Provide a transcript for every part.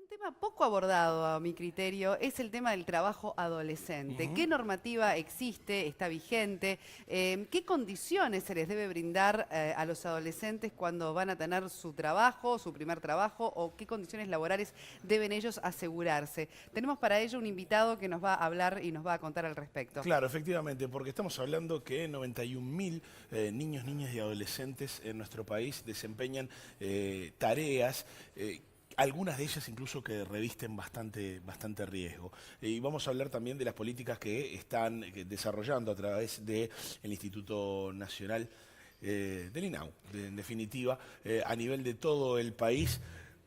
tema poco abordado, a mi criterio, es el tema del trabajo adolescente. ¿Qué normativa existe, está vigente? ¿Qué condiciones se les debe brindar a los adolescentes cuando van a tener su trabajo, su primer trabajo, o qué condiciones laborales deben ellos asegurarse? Tenemos para ello un invitado que nos va a hablar y nos va a contar al respecto. Claro, efectivamente, porque estamos hablando que 91.000 niños, niñas y adolescentes en nuestro país desempeñan tareas, algunas de ellas incluso que revisten bastante riesgo. Y vamos a hablar también de las políticas que están desarrollando a través del Instituto Nacional del INAU, en definitiva, a nivel de todo el país.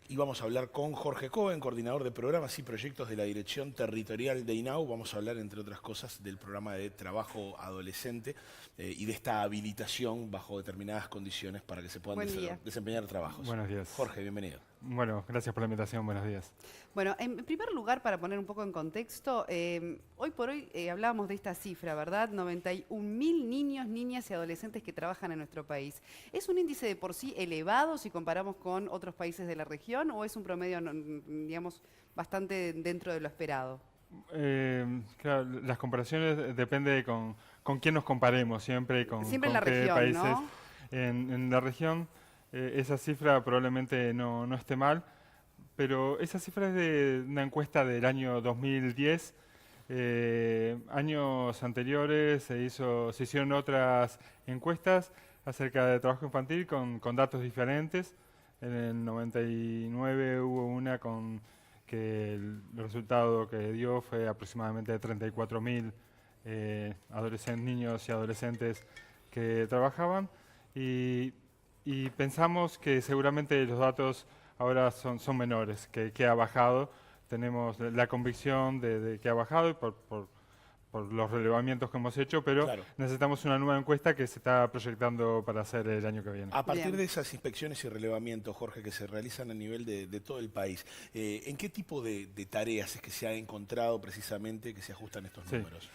Y vamos a hablar con Jorge Cohen, coordinador de programas y proyectos de la Dirección Territorial de INAU. Vamos a hablar, entre otras cosas, del programa de trabajo adolescente y de esta habilitación bajo determinadas condiciones para que se puedan desempeñar trabajos. Buenos días. Jorge, bienvenido. Bueno, gracias por la invitación. Buenos días. Bueno, en primer lugar, para poner un poco en contexto, hoy por hoy hablábamos de esta cifra, ¿verdad? 91.000 niños, niñas y adolescentes que trabajan en nuestro país. ¿Es un índice de por sí elevado si comparamos con otros países de la región o es un promedio, digamos, bastante dentro de lo esperado? Claro, las comparaciones depende con quién nos comparemos, siempre con en la qué región, países. ¿no? En la región esa cifra probablemente no esté mal, pero esa cifra es de una encuesta del año 2010. Años anteriores se hicieron otras encuestas acerca de trabajo infantil con datos diferentes. En el 99 hubo una que el resultado que dio fue aproximadamente de 34.000 niños y adolescentes que trabajaban y pensamos que seguramente los datos ahora son menores, que ha bajado. Tenemos la convicción de que ha bajado y por los relevamientos que hemos hecho, pero Claro. necesitamos una nueva encuesta que se está proyectando para hacer el año que viene. A partir Bien. de esas inspecciones y relevamientos, Jorge, que se realizan a nivel de todo el país, ¿en qué tipo de tareas es que se ha encontrado precisamente que se ajustan estos Sí. números?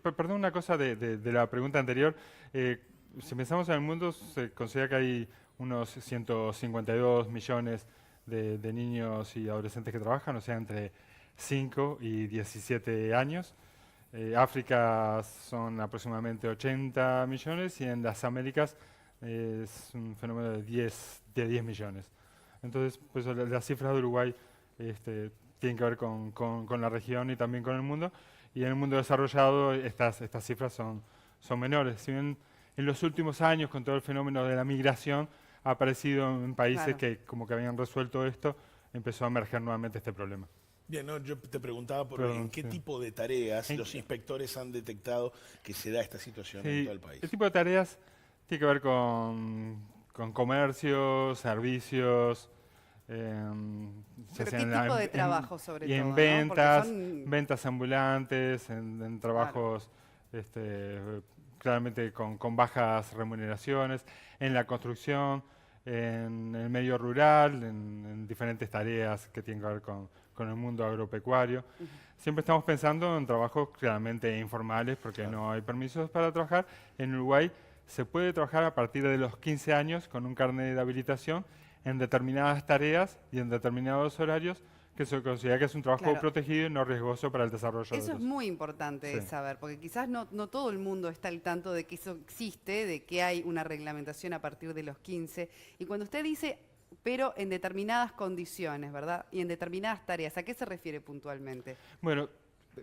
Perdón, una cosa de la pregunta anterior. Si pensamos en el mundo, se considera que hay unos 152 millones de niños y adolescentes que trabajan, o sea, entre 5 y 17 años. África son aproximadamente 80 millones y en las Américas es un fenómeno de 10 millones. Entonces, pues las cifras de Uruguay tienen que ver con la región y también con el mundo. Y en el mundo desarrollado estas cifras son menores. Si bien en los últimos años, con todo el fenómeno de la migración, ha aparecido en países que como que habían resuelto esto, empezó a emerger nuevamente este problema. Bien, no, yo te preguntaba por Perdón, en qué sí. tipo de tareas En los qué- inspectores han detectado que se da esta situación Sí, en todo el país. el tipo de tareas tiene que ver con comercio, servicios, se ¿Pero hacen qué tipo de trabajo, sobre y en todo, no? ventas, Porque son... ventas ambulantes, en trabajos claramente con bajas remuneraciones, en la construcción, en el medio rural, en diferentes tareas que tienen que ver con el mundo agropecuario. Siempre estamos pensando en trabajos claramente informales porque Claro. no hay permisos para trabajar. En Uruguay se puede trabajar a partir de los 15 años con un carnet de habilitación en determinadas tareas y en determinados horarios que se considera que es un trabajo Claro. protegido y no riesgoso para el desarrollo de Eso es los... muy importante de Sí. saber, porque quizás no todo el mundo está al tanto de que eso existe, de que hay una reglamentación a partir de los 15. Y cuando usted dice, pero en determinadas condiciones, ¿verdad? Y en determinadas tareas, ¿a qué se refiere puntualmente? Bueno,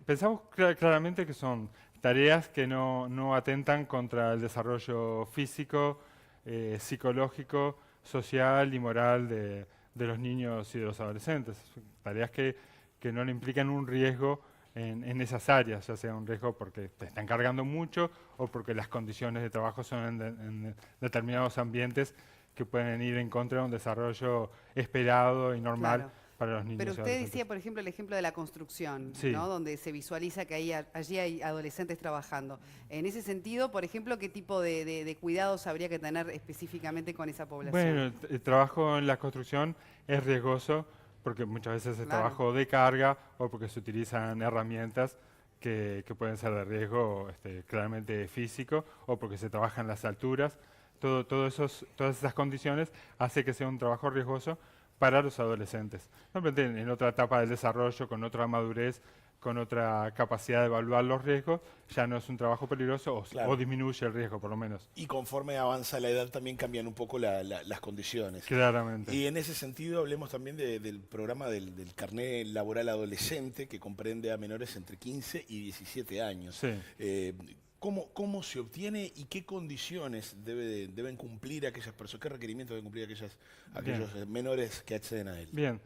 pensamos claramente que son tareas que no atentan contra el desarrollo físico, psicológico, social y moral de los niños y de los adolescentes. Tareas que no le implican un riesgo en esas áreas, ya sea un riesgo porque te están cargando mucho o porque las condiciones de trabajo son en determinados ambientes que pueden ir en contra de un desarrollo esperado y normal. Claro. Para los niños Pero y usted adolescentes. decía, por ejemplo, el ejemplo de la construcción, Sí. ¿no? Donde se visualiza que allí hay adolescentes trabajando. En ese sentido, por ejemplo, ¿qué tipo de cuidados habría que tener específicamente con esa población? Bueno, el trabajo en la construcción es riesgoso porque muchas veces es Claro. trabajo de carga o porque se utilizan herramientas que pueden ser de riesgo claramente físico o porque se trabaja en las alturas. Todas esas condiciones hace que sea un trabajo riesgoso para los adolescentes. Simplemente en otra etapa del desarrollo, con otra madurez, con otra capacidad de evaluar los riesgos, ya no es un trabajo peligroso o disminuye el riesgo por lo menos. Y conforme avanza la edad también cambian un poco las condiciones. Claramente. Y en ese sentido hablemos también del programa del carné laboral adolescente que comprende a menores entre 15 y 17 años. Sí. ¿Cómo se obtiene y qué condiciones deben cumplir aquellas personas, qué requerimientos deben cumplir aquellos menores que acceden a él? Bien.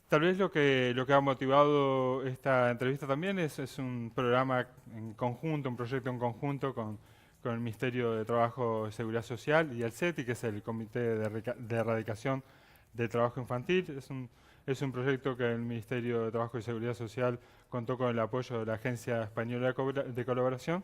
Tal vez lo que ha motivado esta entrevista también es un programa en conjunto, un proyecto en conjunto con el Ministerio de Trabajo y Seguridad Social y el CETI, que es el Comité de Erradicación del Trabajo Infantil. Es un proyecto que el Ministerio de Trabajo y Seguridad Social contó con el apoyo de la Agencia Española de Colaboración,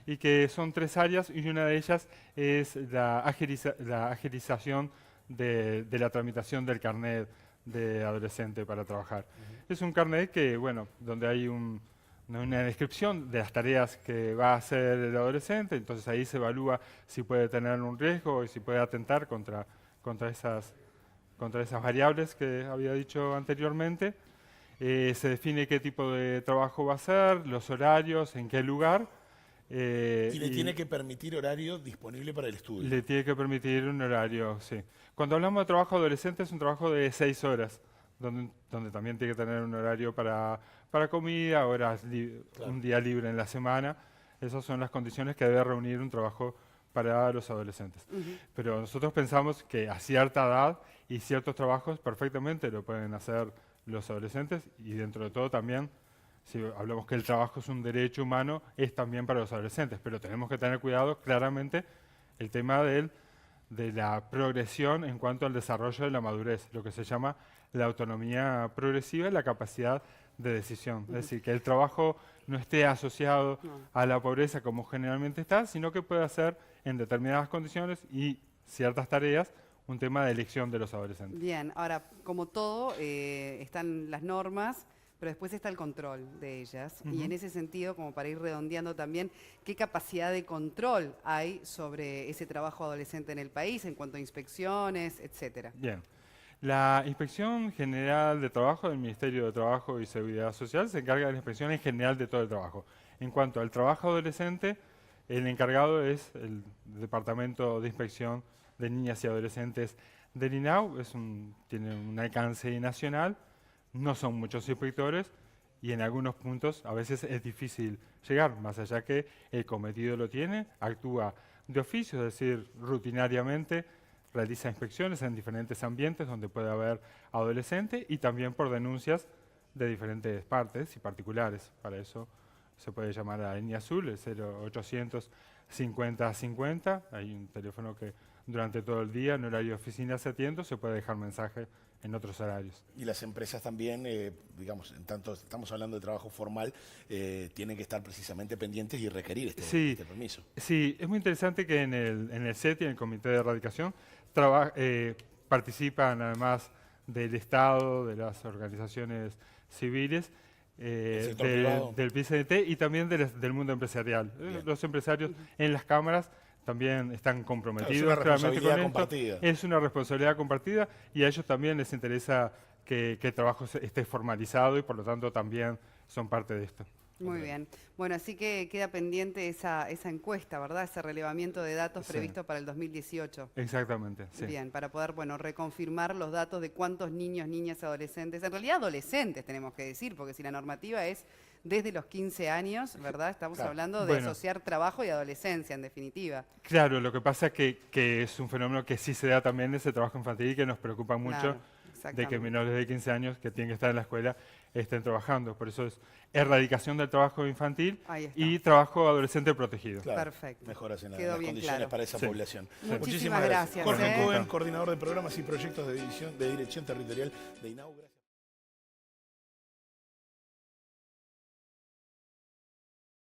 y que son 3 áreas, y una de ellas es la agilización de la tramitación del carnet de adolescente para trabajar. Es un carnet que, bueno, donde hay una descripción de las tareas que va a hacer el adolescente, entonces ahí se evalúa si puede tener un riesgo y si puede atentar contra esas variables que había dicho anteriormente. Se define qué tipo de trabajo va a hacer, los horarios, en qué lugar. Y le tiene que permitir horario disponible para el estudio. Le tiene que permitir un horario, sí. Cuando hablamos de trabajo adolescente es un trabajo de 6 horas, donde también tiene que tener un horario para comida, un día libre en la semana. Esas son las condiciones que debe reunir un trabajo para los adolescentes. Pero nosotros pensamos que a cierta edad y ciertos trabajos perfectamente lo pueden hacer los adolescentes, y dentro de todo también, si hablamos que el trabajo es un derecho humano, es también para los adolescentes, pero tenemos que tener cuidado claramente el tema de la progresión en cuanto al desarrollo de la madurez, lo que se llama la autonomía progresiva y la capacidad de decisión. Es decir, que el trabajo no esté asociado a la pobreza como generalmente está, sino que pueda ser en determinadas condiciones y ciertas tareas un tema de elección de los adolescentes. Bien, ahora, como todo, están las normas, pero después está el control de ellas. Y en ese sentido, como para ir redondeando también, ¿qué capacidad de control hay sobre ese trabajo adolescente en el país en cuanto a inspecciones, etcétera? Bien. La Inspección General de Trabajo del Ministerio de Trabajo y Seguridad Social se encarga de la inspección en general de todo el trabajo. En cuanto al trabajo adolescente, el encargado es el Departamento de Inspección de Niñas y Adolescentes del INAU. Tiene un alcance nacional, no son muchos inspectores y en algunos puntos a veces es difícil llegar, más allá que el cometido lo tiene, actúa de oficio, es decir, rutinariamente, realiza inspecciones en diferentes ambientes donde puede haber adolescentes y también por denuncias de diferentes partes y particulares. Para eso se puede llamar a la línea azul, el 0800 50 50. Hay un teléfono que durante todo el día, en horario de oficina se atiende, se puede dejar mensaje en otros horarios. Y las empresas también, digamos, en tanto estamos hablando de trabajo formal, tienen que estar precisamente pendientes y requerir este permiso. Sí, es muy interesante que en el CETI, en el Comité de Erradicación, participan además del Estado, de las organizaciones civiles, del PCNT y también del mundo empresarial. Los empresarios en las cámaras también están comprometidos claramente con esto. Es una responsabilidad compartida y a ellos también les interesa que el trabajo esté formalizado y por lo tanto también son parte de esto. Muy bien. Bueno, así que queda pendiente esa encuesta, ¿verdad? Ese relevamiento de datos previsto para el 2018. Exactamente, sí. Bien, para poder, bueno, reconfirmar los datos de cuántos niños, niñas, adolescentes, en realidad adolescentes tenemos que decir, porque si la normativa es desde los 15 años, ¿verdad? Estamos hablando de asociar trabajo y adolescencia, en definitiva. Claro, lo que pasa es que es un fenómeno que sí se da también de ese trabajo infantil y que nos preocupa mucho, de que menores de 15 años que tienen que estar en la escuela estén trabajando. Por eso es erradicación del trabajo infantil y trabajo adolescente protegido. Claro, perfecto. Mejoras en las condiciones para esa población. Muchísimas gracias. Jorge Cohen, coordinador de programas y proyectos de dirección territorial de INAU. Gracias.